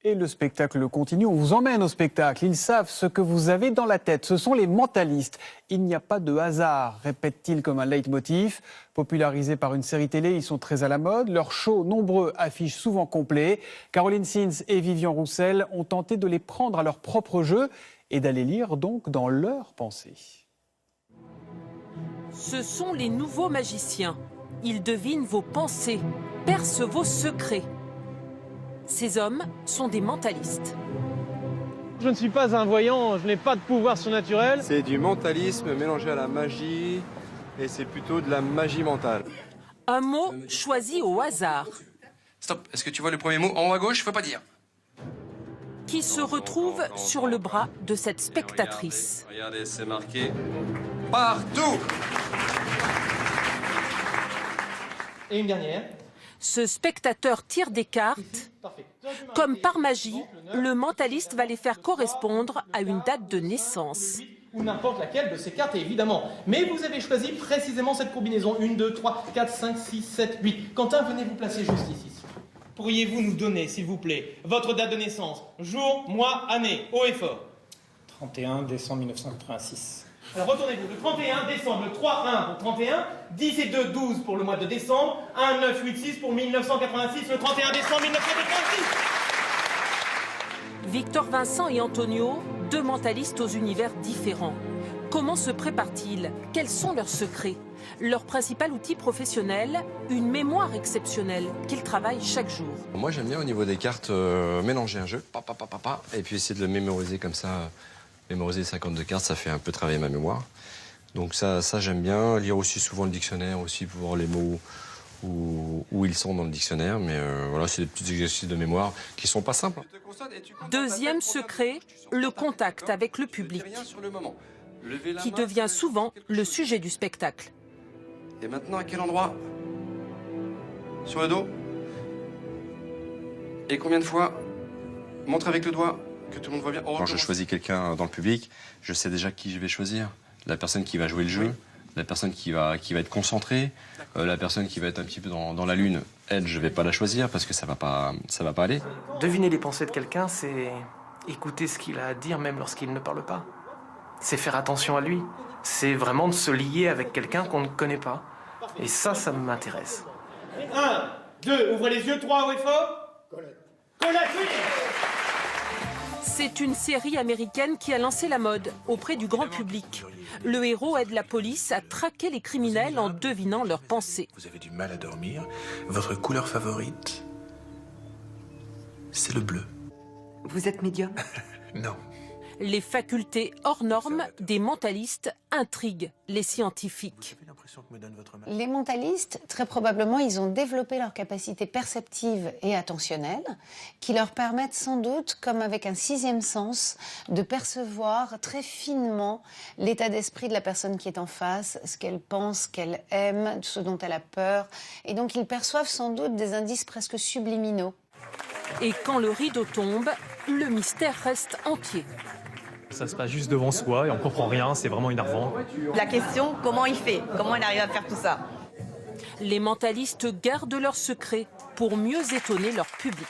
Et le spectacle continue, on vous emmène au spectacle. Ils savent ce que vous avez dans la tête, ce sont les mentalistes. Il n'y a pas de hasard, répète-t-il comme un leitmotiv. Popularisés par une série télé, ils sont très à la mode. Leurs shows nombreux affichent souvent complets. Caroline Sins et Vivian Roussel ont tenté de les prendre à leur propre jeu et d'aller lire donc dans leurs pensées. Ce sont les nouveaux magiciens. Ils devinent vos pensées, percent vos secrets. Ces hommes sont des mentalistes. Je ne suis pas un voyant, je n'ai pas de pouvoir surnaturel. C'est du mentalisme mélangé à la magie et c'est plutôt de la magie mentale. Un mot choisi au hasard. Stop, est-ce que tu vois le premier mot en haut à gauche? Faut pas dire. Qui se retrouve sur le bras de cette spectatrice. Regardez, c'est marqué partout. Et une dernière. Ce spectateur tire des cartes. Comme par magie, le mentaliste va les faire correspondre à une date de naissance. Ou n'importe laquelle de ces cartes, évidemment. Mais vous avez choisi précisément cette combinaison. 1, 2, 3, 4, 5, 6, 7, 8. Quentin, venez vous placer juste ici. Pourriez-vous nous donner, s'il vous plaît, votre date de naissance? Jour, mois, année, haut et fort. 31 décembre 1986. Alors retournez-vous, le 31 décembre, le 3-1 pour 31, 10 et 2, 12 pour le mois de décembre, 1, 9, 8, 6 pour 1986, le 31 décembre 1986. Victor Vincent et Antonio, deux mentalistes aux univers différents. Comment se préparent-ils? Quels sont leurs secrets? Leur principal outil professionnel, une mémoire exceptionnelle qu'ils travaillent chaque jour. Moi, j'aime bien au niveau des cartes mélanger un jeu, et puis essayer de le mémoriser comme ça. Mémoriser 52 cartes, ça fait un peu travailler ma mémoire. Donc ça j'aime bien. Lire aussi souvent le dictionnaire aussi pour voir les mots où ils sont dans le dictionnaire. Mais voilà, c'est des petits exercices de mémoire qui sont pas simples. Deuxième secret, le contact avec le public, qui devient souvent le sujet du spectacle. Et maintenant, à quel endroit? Sur le dos? Et combien de fois? Montre avec le doigt. Que tout le monde voit bien. Quand je choisis quelqu'un dans le public, je sais déjà qui je vais choisir. La personne qui va jouer le jeu, la personne qui va être concentrée, la personne qui va être un petit peu dans la lune. Elle, je vais pas la choisir parce que ça va pas aller. Deviner les pensées de quelqu'un, c'est écouter ce qu'il a à dire même lorsqu'il ne parle pas. C'est faire attention à lui. C'est vraiment de se lier avec quelqu'un qu'on ne connaît pas. Et ça m'intéresse. 1, 2, ouvrez les yeux, 3, haut et fort. Colette, oui. C'est une série américaine qui a lancé la mode auprès du grand public. Le héros aide la police à traquer les criminels en devinant leurs pensées. Vous avez du mal à dormir. Votre couleur favorite, c'est le bleu. Vous êtes médium? Non. Les facultés hors normes des mentalistes intriguent les scientifiques. Les mentalistes, très probablement, ils ont développé leurs capacités perceptives et attentionnelles qui leur permettent sans doute, comme avec un sixième sens, de percevoir très finement l'état d'esprit de la personne qui est en face, ce qu'elle pense, qu'elle aime, ce dont elle a peur. Et donc ils perçoivent sans doute des indices presque subliminaux. Et quand le rideau tombe, le mystère reste entier. Ça se passe juste devant soi et on comprend rien, c'est vraiment énervant. La question, comment il fait? Comment il arrive à faire tout ça? Les mentalistes gardent leurs secrets pour mieux étonner leur public.